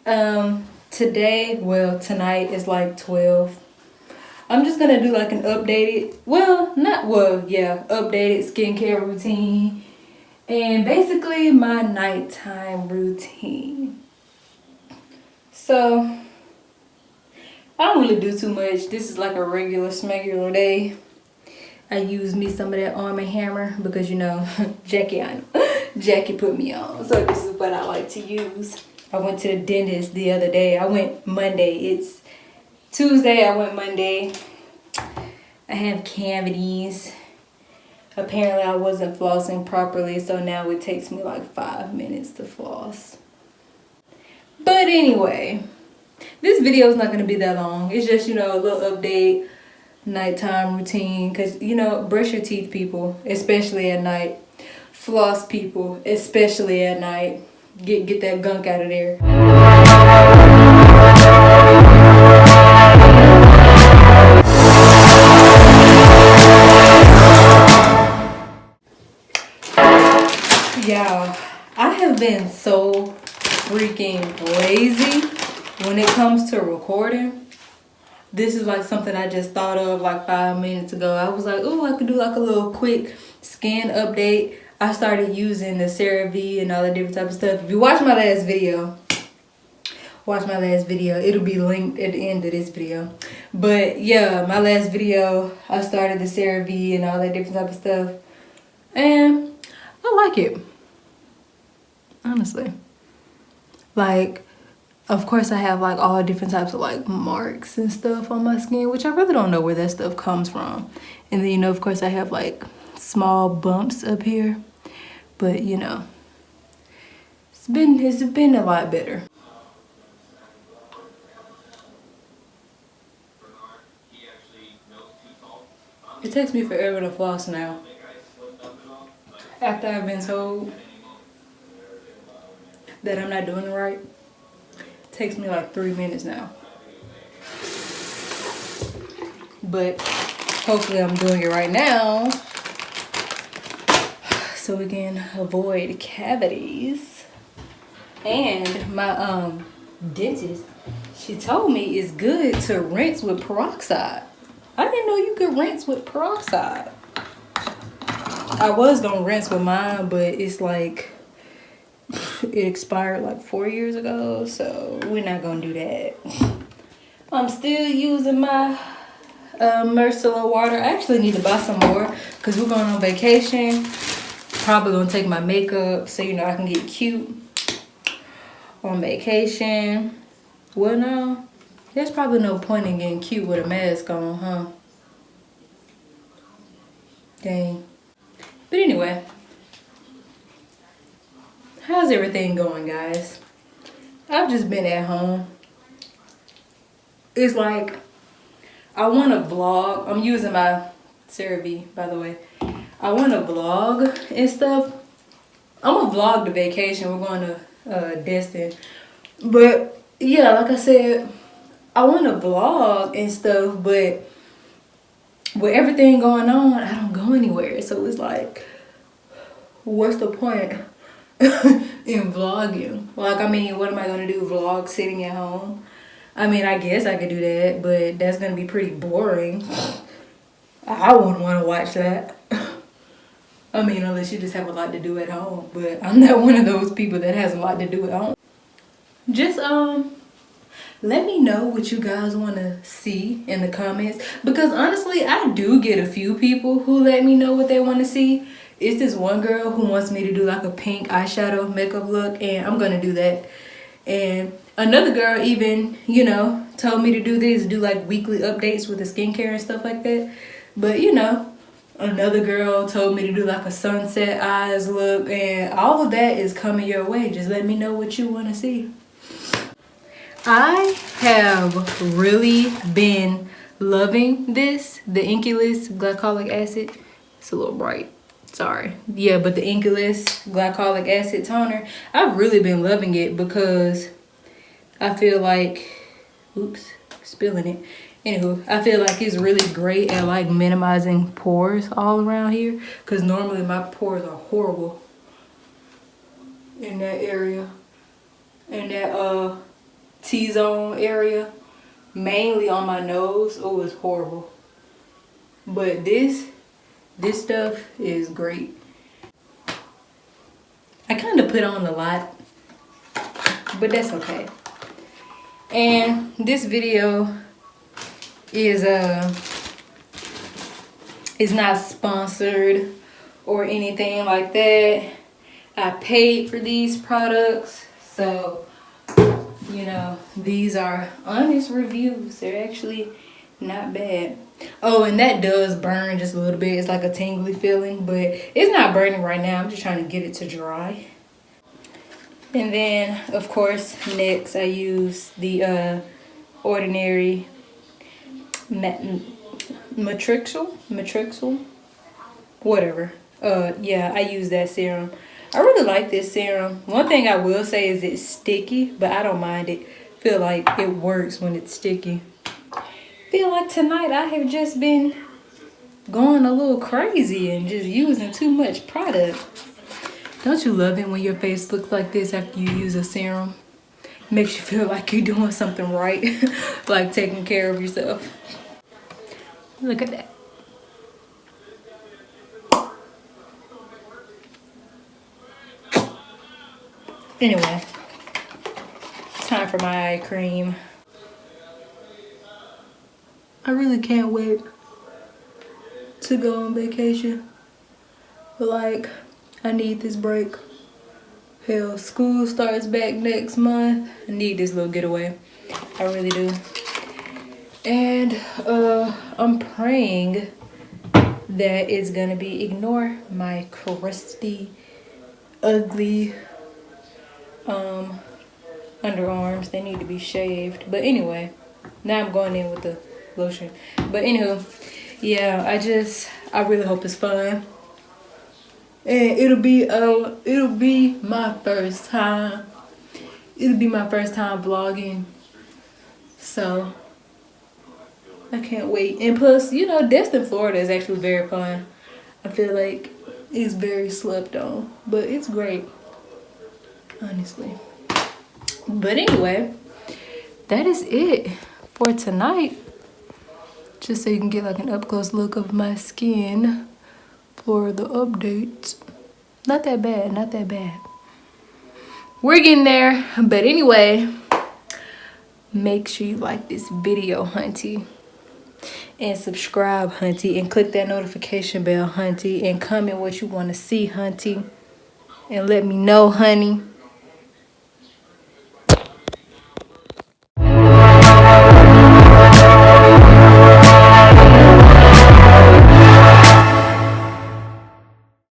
Today, well, tonight is like 12. I'm just gonna do like an updated, updated skincare routine and basically my nighttime routine. So I don't really do too much. This is like a regular smegular day. I use me some of that Arm & Hammer because, you know, Jackie put me on. So this is what I like to use. I went to the dentist the other day. I went Monday. It's Tuesday. I went Monday. I have cavities. Apparently I wasn't flossing properly, so now it takes me like 5 minutes to floss. But anyway, this video is not going to be that long. It's just, you know, a little update, nighttime routine. Because, you know, brush your teeth, people, especially at night. Floss, people, especially at night. Get that gunk out of there. Y'all, I have been so freaking lazy when it comes to recording. This is like something I just thought of like 5 minutes ago. I was like, oh, I could do like a little quick skin update. I started using the Cerave and all the different type of stuff. If you watch my last video, it'll be linked at the end of this video. But yeah, my last video, I started the Cerave and all that different type of stuff. And I like it. Honestly. Like, of course I have like all different types of like marks and stuff on my skin, which I really don't know where that stuff comes from. And then, you know, of course I have like small bumps up here. But, you know, it's been a lot better. It takes me forever to floss now. After I've been told that I'm not doing it right, it takes me like 3 minutes now. But hopefully I'm doing it right now so we can avoid cavities. And my dentist, she told me it's good to rinse with peroxide. I didn't know you could rinse with peroxide. I was gonna rinse with mine, but it's like it expired like 4 years ago, so we're not gonna do that. I'm still using my micellar water. I actually need to buy some more because we're going on vacation. Probably gonna take my makeup so, you know, I can get cute on vacation. Well, no, there's probably no point in getting cute with a mask on, huh? Dang. But anyway, how's everything going, guys? I've just been at home. It's like I want to vlog. I'm using my Cerave, by the way. I want to vlog and stuff. I'm gonna vlog the vacation. We're going to Destin. But yeah, like I said, I want to vlog and stuff, but with everything going on, I don't go anywhere. So it's like, what's the point in vlogging? Like, I mean, what am I gonna do? Vlog sitting at home? I mean, I guess I could do that, but that's gonna be pretty boring. I wouldn't want to watch that. I mean, unless you just have a lot to do at home. But I'm not one of those people that has a lot to do at home. Just let me know what you guys want to see in the comments, because honestly I do get a few people who let me know what they want to see. It's this one girl who wants me to do like a pink eyeshadow makeup look, and I'm gonna do that. And another girl even, you know, told me to do like weekly updates with the skincare and stuff like that. But you know, another girl told me to do like a sunset eyes look, and all of that is coming your way. Just let me know what you want to see. I have really been loving this, the Inkey Glycolic acid. It's a little bright, sorry. Yeah, but the Inkey Glycolic acid toner, I've really been loving it because I feel like, oops, spilling it. Anywho, I feel like it's really great at like minimizing pores all around here, because normally my pores are horrible in that area. And that T-zone area, mainly on my nose. Oh, it's horrible. But this stuff is great. I kind of put on a lot, but that's okay. And this video is not sponsored or anything like that. I paid for these products, so you know, these are honest reviews. They're actually not bad. Oh, and that does burn just a little bit. It's like a tingly feeling, but it's not burning right now. I'm just trying to get it to dry. And then, of course, next I use the Ordinary Matrixyl, whatever. Yeah, I use that serum. I really like this serum. One thing I will say is it's sticky, but I don't mind it. Feel like it works when it's sticky. Feel like tonight I have just been going a little crazy and just using too much product. Don't you love it when your face looks like this after you use a serum? Makes you feel like you're doing something right, like taking care of yourself. Look at that. Anyway, time for my eye cream. I really can't wait to go on vacation. But like, I need this break. Hell, school starts back next month. I need this little getaway. I really do. And I'm praying that it's gonna be, ignore my crusty, ugly underarms. They need to be shaved. But anyway, now I'm going in with the lotion. But anywho, yeah, I really hope it's fun. And it'll be my first time. It'll be my first time vlogging. So I can't wait. And plus, you know, Destin, Florida is actually very fun. I feel like it's very slept on, but it's great, honestly. But anyway, that is it for tonight. Just so you can get like an up close look of my skin for the updates. Not that bad, not that bad. We're getting there. But anyway, make sure you like this video, hunty. And subscribe, hunty. And click that notification bell, hunty. And comment what you want to see, hunty. And let me know, honey.